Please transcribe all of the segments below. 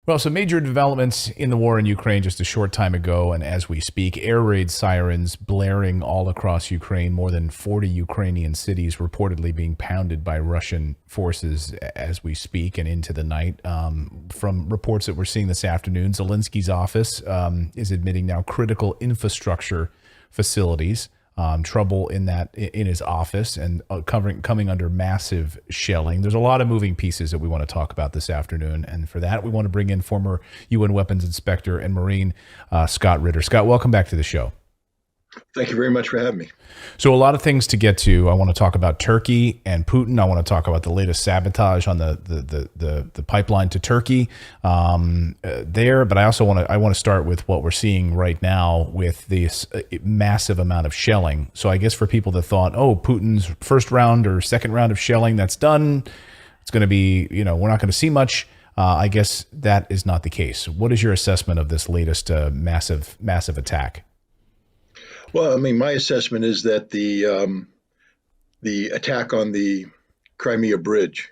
Well, some major developments in the war in Ukraine just a short time ago, and as we speak, air raid sirens blaring all across Ukraine. More than 40 Ukrainian cities reportedly being pounded by Russian forces as we speak and into the night. From reports that we're seeing this afternoon, Zelensky's office is admitting now critical infrastructure facilities. Trouble in his office and coming under massive shelling. There's a lot of moving pieces that we want to talk about this afternoon, and for that we want to bring in former UN Weapons Inspector and Marine Scott Ritter. Scott, welcome back to the show. Thank you very much for having me. So a lot of things to get to. I want to talk about Turkey and Putin. I want to talk about the latest sabotage on the pipeline to Turkey there. But I also want to start with what we're seeing right now with this massive amount of shelling. So I guess for people that thought, oh, Putin's first round or second round of shelling, that's done. It's going to be, we're not going to see much. I guess that is not the case. What is your assessment of this latest massive attack? Well, I mean, my assessment is that the attack on the Crimea Bridge,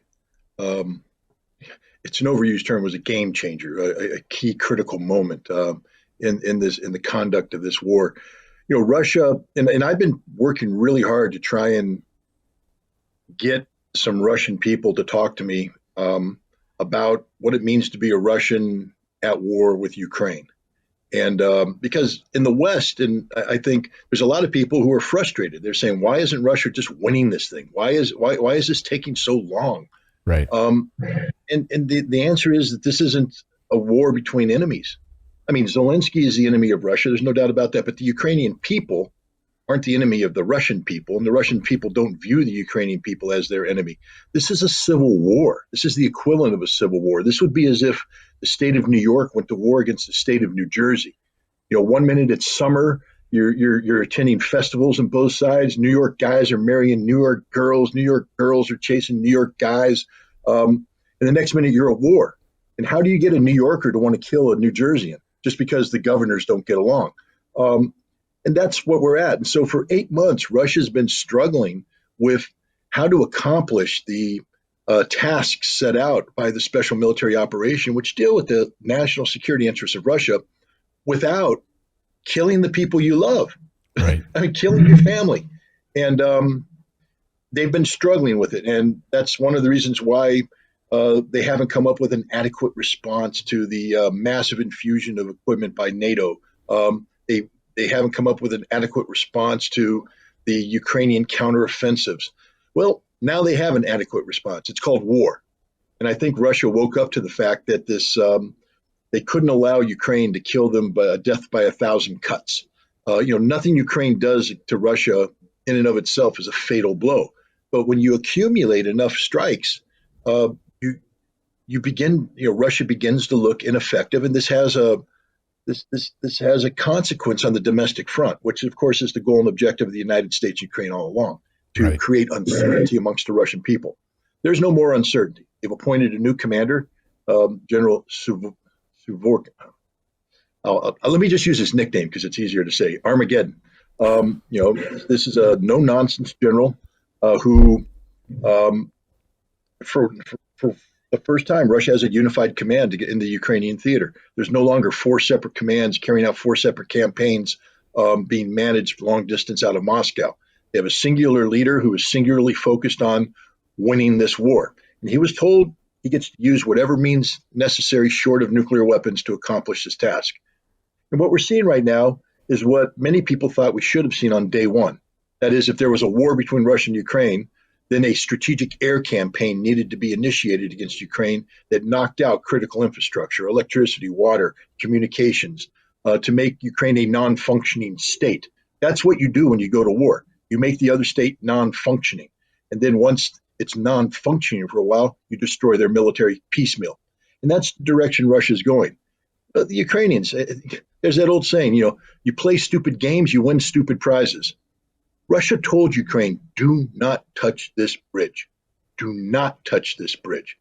it's an overused term, was a game changer, a key critical moment in the conduct of this war. Russia, and I've been working really hard to try and get some Russian people to talk to me about what it means to be a Russian at war with Ukraine. And because in the West, and I think there's a lot of people who are frustrated. They're saying, why isn't Russia just winning this thing? Why is this taking so long? Right. And the answer is that this isn't a war between enemies. I mean, Zelensky is the enemy of Russia. There's no doubt about that. But the Ukrainian people aren't the enemy of the Russian people, and the Russian people don't view the Ukrainian people as their enemy. This is a civil war. This is the equivalent of a civil war. This would be as if the state of New York went to war against the state of New Jersey. 1 minute it's summer, you're attending festivals on both sides. New York guys are marrying New York girls are chasing New York guys, and the next minute you're at war. And how do you get a New Yorker to want to kill a New Jerseyan just because the governors don't get along? And that's what we're at. And so for 8 months, Russia's been struggling with how to accomplish the tasks set out by the special military operation, which deal with the national security interests of Russia without killing the people you love. Right. I mean, killing your family. And they've been struggling with it. And that's one of the reasons why they haven't come up with an adequate response to the massive infusion of equipment by NATO. They haven't come up with an adequate response to the Ukrainian counteroffensives. Well, now they have an adequate response. It's called war. And I think Russia woke up to the fact that they couldn't allow Ukraine to kill them by death by 1,000 cuts. Nothing Ukraine does to Russia in and of itself is a fatal blow. But when you accumulate enough strikes, Russia begins to look ineffective. And this has a consequence on the domestic front, which of course is the goal and objective of the United States and Ukraine all along, to create uncertainty amongst the Russian people. There's no more uncertainty. They've appointed a new commander, General Suvorkin. Let me just use his nickname because it's easier to say, Armageddon. This is a no-nonsense general who, for the first time, Russia has a unified command in the Ukrainian theater. There's no longer four separate commands carrying out four separate campaigns being managed long distance out of Moscow. They have a singular leader who is singularly focused on winning this war. And he was told he gets to use whatever means necessary short of nuclear weapons to accomplish this task. And what we're seeing right now is what many people thought we should have seen on day one. That is, if there was a war between Russia and Ukraine, then a strategic air campaign needed to be initiated against Ukraine that knocked out critical infrastructure, electricity, water, communications, to make Ukraine a non-functioning state. That's what you do when you go to war. You make the other state non-functioning. And then once it's non-functioning for a while, you destroy their military piecemeal. And that's the direction Russia's going. But the Ukrainians, there's that old saying, you play stupid games, you win stupid prizes. Russia told Ukraine, do not touch this bridge. Do not touch this bridge.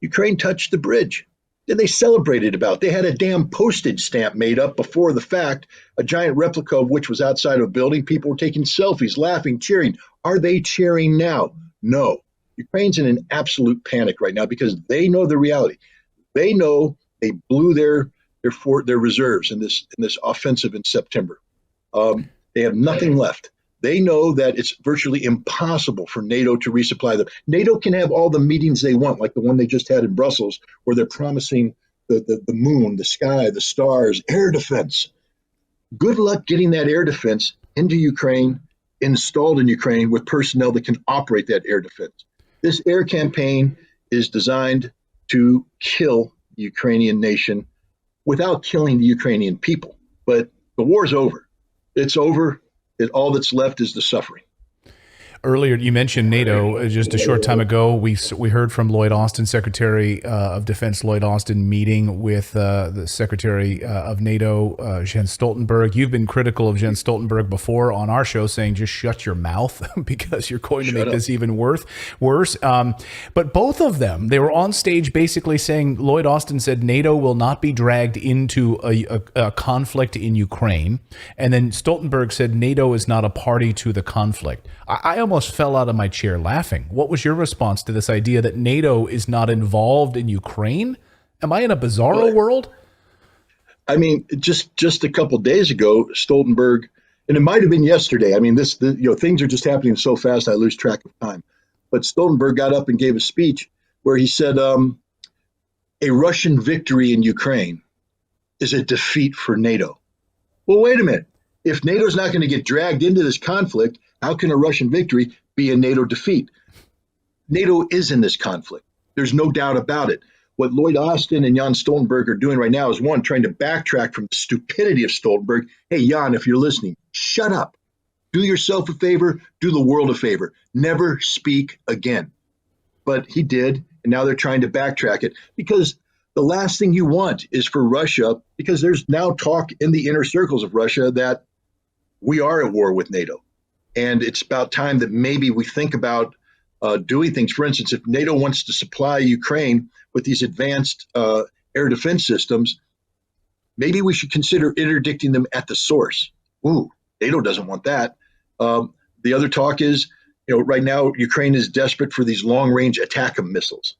Ukraine touched the bridge. Then they celebrated about it. They had a damn postage stamp made up before the fact, a giant replica of which was outside of a building. People were taking selfies, laughing, cheering. Are they cheering now? No. Ukraine's in an absolute panic right now because they know the reality. They know They blew their reserves in this offensive in September. They have nothing left. They know that it's virtually impossible for NATO to resupply them. NATO can have all the meetings they want, like the one they just had in Brussels, where they're promising the moon, the sky, the stars, air defense. Good luck getting that air defense into Ukraine, installed in Ukraine with personnel that can operate that air defense. This air campaign is designed to kill the Ukrainian nation without killing the Ukrainian people. But the war's over. It's over. All that's left is the suffering. Earlier, you mentioned NATO. Just a short time ago, we heard from Lloyd Austin, Secretary of Defense Lloyd Austin, meeting with the Secretary of NATO, Jens Stoltenberg. You've been critical of Jens Stoltenberg before on our show, saying just shut your mouth because you're going to make this even worse. But both of them, they were on stage basically saying, Lloyd Austin said NATO will not be dragged into a conflict in Ukraine. And then Stoltenberg said NATO is not a party to the conflict. I almost fell out of my chair laughing. What was your response to this idea that NATO is not involved in Ukraine? Am I in a bizarro world? I mean, just a couple of days ago, Stoltenberg, and it might have been yesterday. I mean, things are just happening so fast I lose track of time. But Stoltenberg got up and gave a speech where he said, a Russian victory in Ukraine is a defeat for NATO. Well, wait a minute. If NATO's not going to get dragged into this conflict, how can a Russian victory be a NATO defeat? NATO is in this conflict. There's no doubt about it. What Lloyd Austin and Jan Stoltenberg are doing right now is, one, trying to backtrack from the stupidity of Stoltenberg. Hey, Jan, if you're listening, shut up. Do yourself a favor. Do the world a favor. Never speak again. But he did, and now they're trying to backtrack it because the last thing you want is for Russia, because there's now talk in the inner circles of Russia that we are at war with NATO. And it's about time that maybe we think about doing things. For instance, if NATO wants to supply Ukraine with these advanced air defense systems, maybe we should consider interdicting them at the source. Ooh, NATO doesn't want that. The other talk is, right now, Ukraine is desperate for these long-range ATACMS missiles.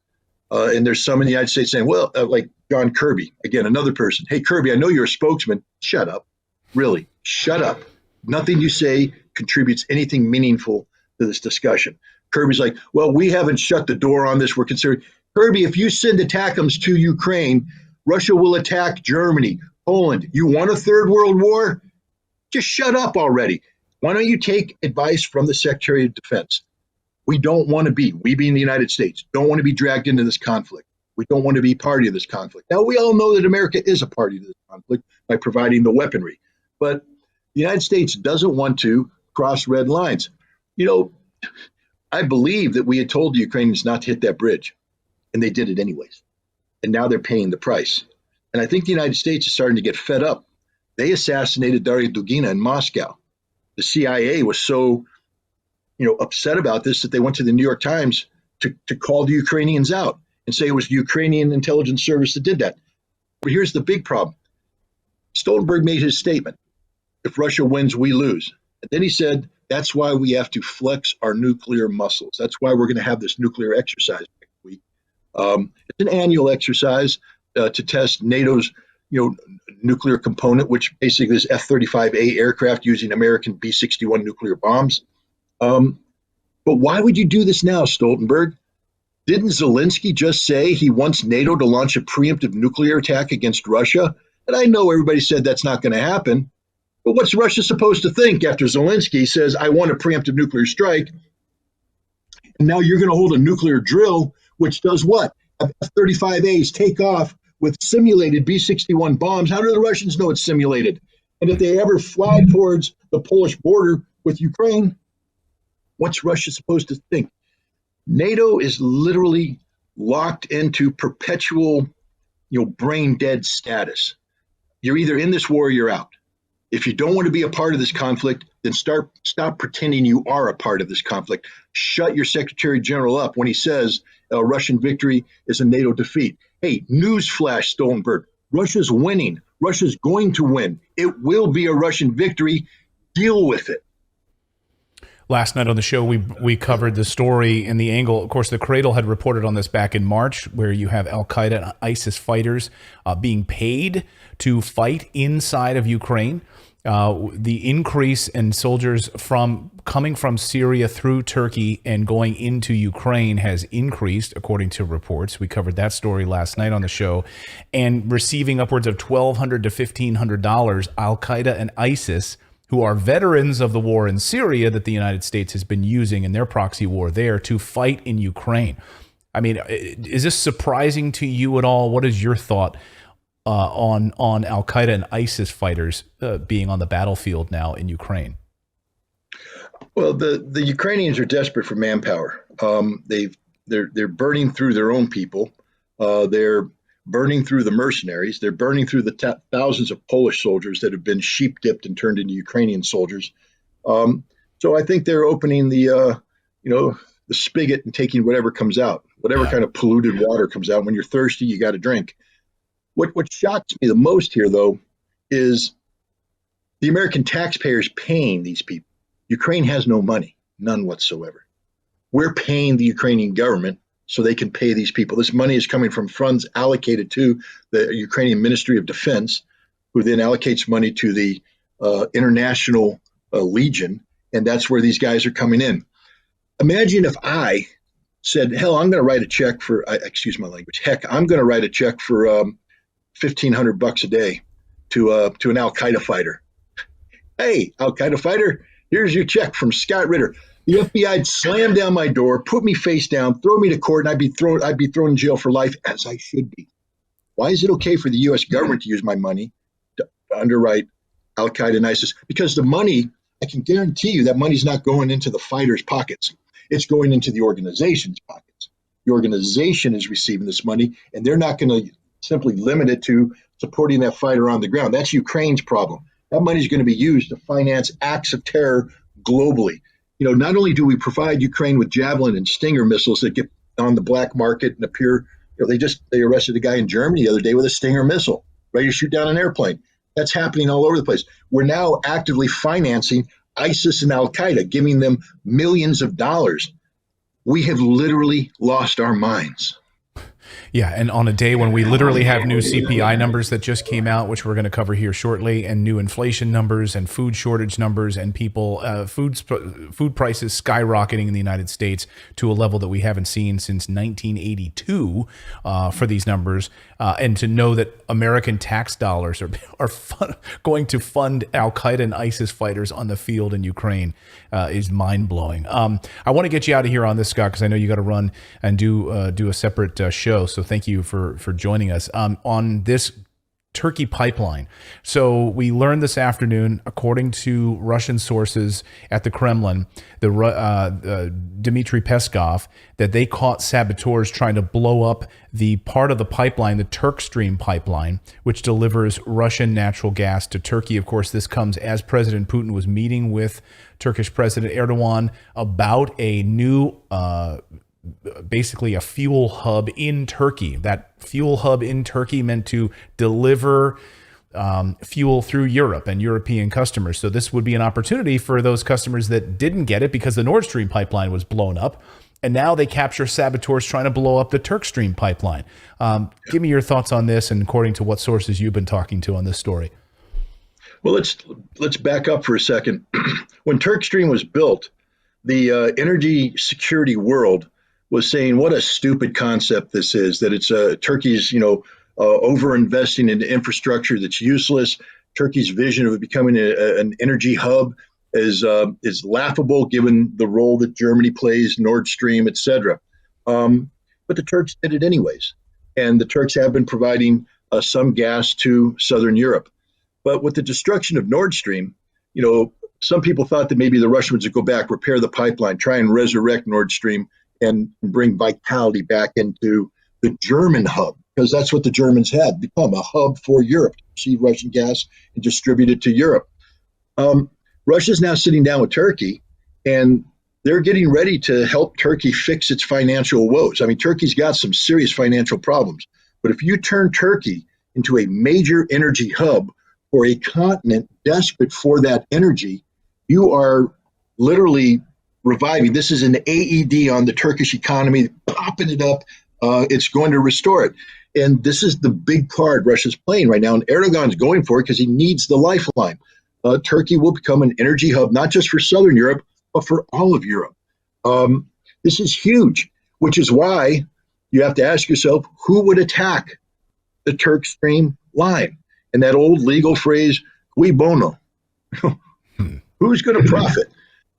And there's some in the United States saying, well, like John Kirby, again, another person. Hey, Kirby, I know you're a spokesman. Shut up. Really, shut up. Nothing you say contributes anything meaningful to this discussion. Kirby's like, well, we haven't shut the door on this. We're considering. Kirby, if you send ATACMS to Ukraine, Russia will attack Germany, Poland. You want a third world war? Just shut up already. Why don't you take advice from the Secretary of Defense? We being the United States, don't want to be dragged into this conflict. We don't want to be party to this conflict. Now, we all know that America is a party to this conflict by providing the weaponry. But the United States doesn't want to cross red lines. I believe that we had told the Ukrainians not to hit that bridge, and they did it anyways. And now they're paying the price. And I think the United States is starting to get fed up. They assassinated Daria Dugina in Moscow. The CIA was so, upset about this that they went to the New York Times to call the Ukrainians out and say it was the Ukrainian intelligence service that did that. But here's the big problem. Stoltenberg made his statement. If Russia wins, we lose. And then he said, that's why we have to flex our nuclear muscles. That's why we're going to have this nuclear exercise next week. It's an annual exercise to test NATO's nuclear component, which basically is F-35A aircraft using American B-61 nuclear bombs. But why would you do this now, Stoltenberg? Didn't Zelensky just say he wants NATO to launch a preemptive nuclear attack against Russia? And I know everybody said that's not going to happen. But what's Russia supposed to think after Zelensky says, I want a preemptive nuclear strike? And now you're going to hold a nuclear drill, which does what? F-35As take off with simulated B-61 bombs. How do the Russians know it's simulated? And if they ever fly towards the Polish border with Ukraine, what's Russia supposed to think? NATO is literally locked into perpetual, brain dead status. You're either in this war or you're out. If you don't want to be a part of this conflict, then stop pretending you are a part of this conflict. Shut your Secretary General up when he says a Russian victory is a NATO defeat. Hey, newsflash, Stoltenberg. Russia's winning. Russia's going to win. It will be a Russian victory. Deal with it. Last night on the show, we covered the story and the angle. Of course, the Cradle had reported on this back in March, where you have Al Qaeda and ISIS fighters being paid to fight inside of Ukraine. The increase in soldiers coming from Syria through Turkey and going into Ukraine has increased, according to reports. We covered that story last night on the show, and receiving upwards of $1,200 to $1,500. Al Qaeda and ISIS, who are veterans of the war in Syria that the United States has been using in their proxy war there to fight in Ukraine. I mean, is this surprising to you at all? What is your thought on Al Qaeda and ISIS fighters being on the battlefield now in Ukraine? Well, the Ukrainians are desperate for manpower. They're burning through their own people. They're burning through the mercenaries. They're burning through the thousands of Polish soldiers that have been sheep dipped and turned into Ukrainian soldiers. So I think they're opening the spigot and taking whatever comes out, whatever kind of polluted water comes out. When you're thirsty, you got to drink. What shocks me the most here, though, is the American taxpayers paying these people. Ukraine has no money, none whatsoever. We're paying the Ukrainian government so they can pay these people. This money is coming from funds allocated to the Ukrainian Ministry of Defense, who then allocates money to the International Legion, and that's where these guys are coming in. Imagine if I said, hell, I'm going to write a check for, excuse my language, heck, I'm going to write a check for $1,500 a day to an Al Qaeda fighter. Hey, Al Qaeda fighter, here's your check from Scott Ritter. The FBI'd slam down my door, put me face down, throw me to court, and I'd be thrown in jail for life, as I should be. Why is it okay for the U.S. government to use my money to underwrite Al Qaeda and ISIS? Because the money, I can guarantee you that money's not going into the fighters' pockets. It's going into the organization's pockets. The organization is receiving this money, and they're not going to simply limit it to supporting that fighter on the ground. That's Ukraine's problem. That money is going to be used to finance acts of terror globally. Not only do we provide Ukraine with Javelin and Stinger missiles that get on the black market and appear, they arrested a guy in Germany the other day with a Stinger missile, ready to shoot down an airplane. That's happening all over the place. We're now actively financing ISIS and Al Qaeda, giving them millions of dollars. We have literally lost our minds. Yeah, and on a day when we literally have new CPI numbers that just came out, which we're going to cover here shortly, and new inflation numbers and food shortage numbers, and food prices skyrocketing in the United States to a level that we haven't seen since 1982 for these numbers, and to know that American tax dollars are going to fund Al Qaeda and ISIS fighters on the field in Ukraine is mind blowing. I want to get you out of here on this, Scott, because I know you got to run and do a separate show. So thank you for joining us on this Turkey pipeline. So we learned this afternoon, according to Russian sources at the Kremlin, Dmitry Peskov, that they caught saboteurs trying to blow up the part of the pipeline, the Turk Stream pipeline, which delivers Russian natural gas to Turkey. Of course, this comes as President Putin was meeting with Turkish President Erdogan about a new basically a fuel hub in Turkey. That fuel hub in Turkey meant to deliver fuel through Europe and European customers. So this would be an opportunity for those customers that didn't get it because the Nord Stream pipeline was blown up. And now they capture saboteurs trying to blow up the Turk Stream pipeline. Give me your thoughts on this, and according to what sources you've been talking to on this story. Well, let's back up for a second. When Turk Stream was built, the energy security world was saying what a stupid concept this is, that it's Turkey's, over-investing into infrastructure that's useless. Turkey's vision of becoming an energy hub is laughable given the role that Germany plays, Nord Stream, et cetera. But the Turks did it anyways. And the Turks have been providing some gas to Southern Europe. But with the destruction of Nord Stream, some people thought that maybe the Russians would go back, repair the pipeline, try and resurrect Nord Stream, and bring vitality back into the German hub, because that's what the Germans had become, a hub for Europe to receive Russian gas and distribute it to Europe. Russia's now sitting down with Turkey, and they're getting ready to help Turkey fix its financial woes. I mean, Turkey's got some serious financial problems, but if you turn Turkey into a major energy hub for a continent desperate for that energy, you are literally reviving. This is an AED on the Turkish economy, popping it up. It's going to restore it. And this is the big card Russia's playing right now. And Erdogan's going for it because he needs the lifeline. Turkey will become an energy hub, not just for Southern Europe, but for all of Europe. This is huge, which is why you have to ask yourself, who would attack the Turk Stream line? And that old legal phrase, cui bono? Who's going to profit?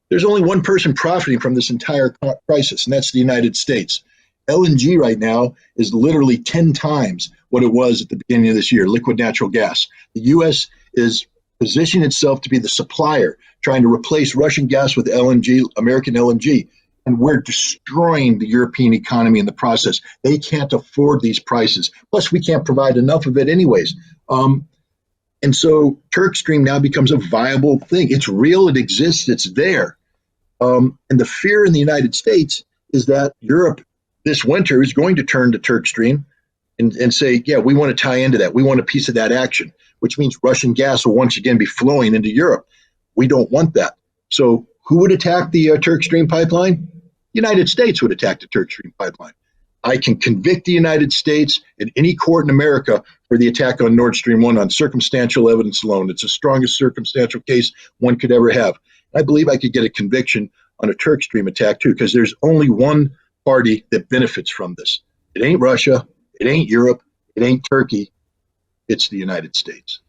There's only one person profiting from this entire crisis, and that's the United States. LNG right now is literally 10 times what it was at the beginning of this year, liquid natural gas. The U.S. is positioning itself to be the supplier, trying to replace Russian gas with LNG, American LNG. And we're destroying the European economy in the process. They can't afford these prices. Plus, we can't provide enough of it anyways. And so Turk Stream now becomes a viable thing. It's real. It exists. It's there. And the fear in the United States is that Europe this winter is going to turn to Turk Stream and say, yeah, we want to tie into that. We want a piece of that action, which means Russian gas will once again be flowing into Europe. We don't want that. So who would attack the Turk Stream pipeline? United States would attack the Turk Stream pipeline. I can convict the United States in any court in America for the attack on Nord Stream 1 on circumstantial evidence alone. It's the strongest circumstantial case one could ever have. I believe I could get a conviction on a Turk Stream attack too, because there's only one party that benefits from this. It ain't Russia, it ain't Europe, it ain't Turkey, it's the United States.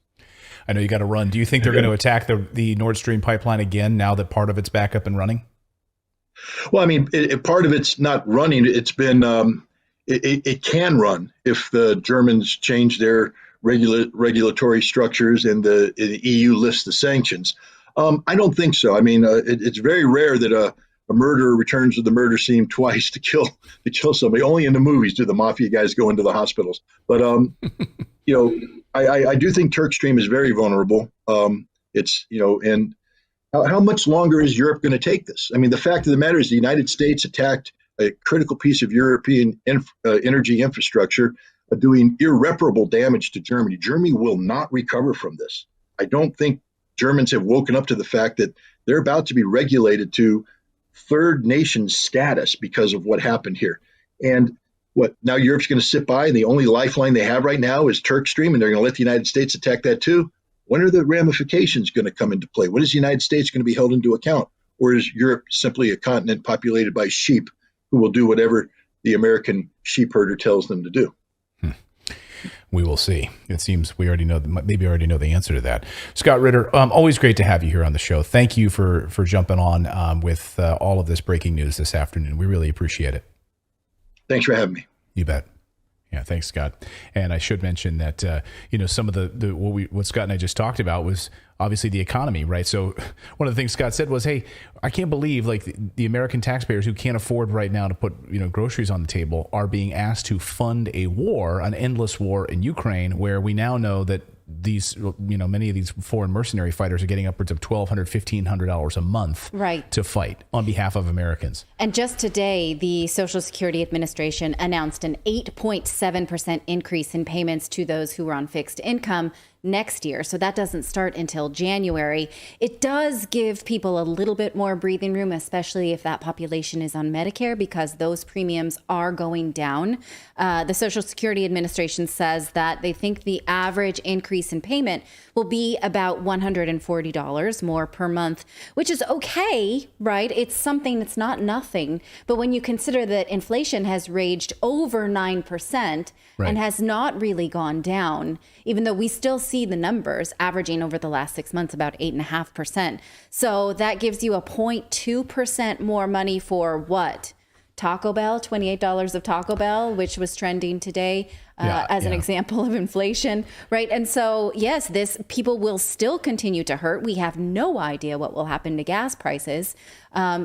I know you got to run. Do you think they're going to attack the Nord Stream pipeline again now that part of it's back up and running? Well, I mean, part of it's not running. It's been, it can run if the Germans change their regulatory structures and the EU lifts the sanctions. I don't think so. I mean, it's very rare that a murderer returns to the murder scene twice to kill somebody. Only in the movies do the mafia guys go into the hospitals. But I do think Turk Stream is very vulnerable. And how much longer is Europe going to take this? I mean, the fact of the matter is the United States attacked a critical piece of European energy infrastructure, doing irreparable damage to Germany. Germany will not recover from this. I don't think Germans have woken up to the fact that they're about to be regulated to third nation status because of what happened here. And now Europe's going to sit by, and the only lifeline they have right now is Turk Stream, and they're going to let the United States attack that too? When are the ramifications going to come into play? When is the United States going to be held into account? Or is Europe simply a continent populated by sheep who will do whatever the American sheep herder tells them to do? We will see. It seems we already know, maybe already know the answer to that. Scott Ritter, always great to have you here on the show. Thank you for jumping on with all of this breaking news this afternoon. We really appreciate it. Thanks for having me. You bet. Yeah, thanks, Scott. And I should mention that some of what Scott and I just talked about was obviously the economy, right? So one of the things Scott said was, "Hey, I can't believe the American taxpayers who can't afford right now to put groceries on the table are being asked to fund a war, an endless war in Ukraine, where we now know that these many of these foreign mercenary fighters are getting upwards of $1,200, $1,500 a month to fight on behalf of Americans." And just today, the Social Security Administration announced an 8.7% increase in payments to those who are on fixed income next year. So that doesn't start until January. It does give people a little bit more breathing room, especially if that population is on Medicare, because those premiums are going down. The Social Security Administration says that they think the average increase in payment will be about $140 more per month, which is okay, right? It's something that's not nothing. But when you consider that inflation has raged over 9% and has not really gone down, even though we still see the numbers averaging over the last 6 months about 8.5%. So that gives you a 0.2% more money for what? Taco Bell, $28 of Taco Bell, which was trending today as an example of inflation, right? And so, yes, people will still continue to hurt. We have no idea what will happen to gas prices.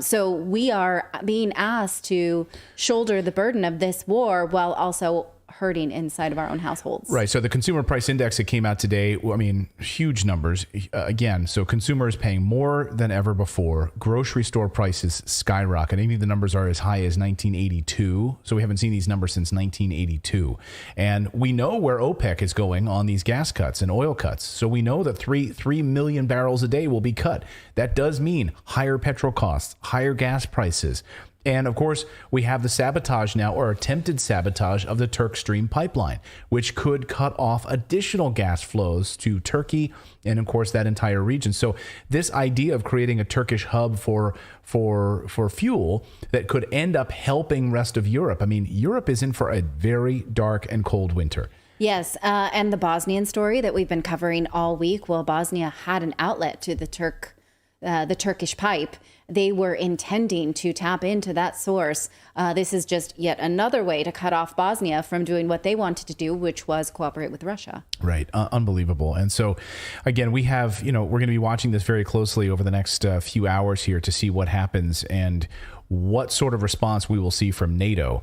So we are being asked to shoulder the burden of this war while also hurting inside of our own households. Right. So the consumer price index that came out today, I mean, huge numbers. Again, so consumers paying more than ever before. Grocery store prices skyrocketing. The numbers are as high as 1982. So we haven't seen these numbers since 1982. And we know where OPEC is going on these gas cuts and oil cuts. So we know that 3 million barrels a day will be cut. That does mean higher petrol costs, higher gas prices. And of course, we have the sabotage now, or attempted sabotage, of the Turk Stream pipeline, which could cut off additional gas flows to Turkey and, of course, that entire region. So this idea of creating a Turkish hub for fuel that could end up helping rest of Europe. I mean, Europe is in for a very dark and cold winter. Yes, and the Bosnian story that we've been covering all week. Well, Bosnia had an outlet to the Turkish pipe. They were intending to tap into that source. This is just yet another way to cut off Bosnia from doing what they wanted to do, which was cooperate with Russia. Right. Unbelievable. And so, again, we have, we're going to be watching this very closely over the next few hours here to see what happens and what sort of response we will see from NATO.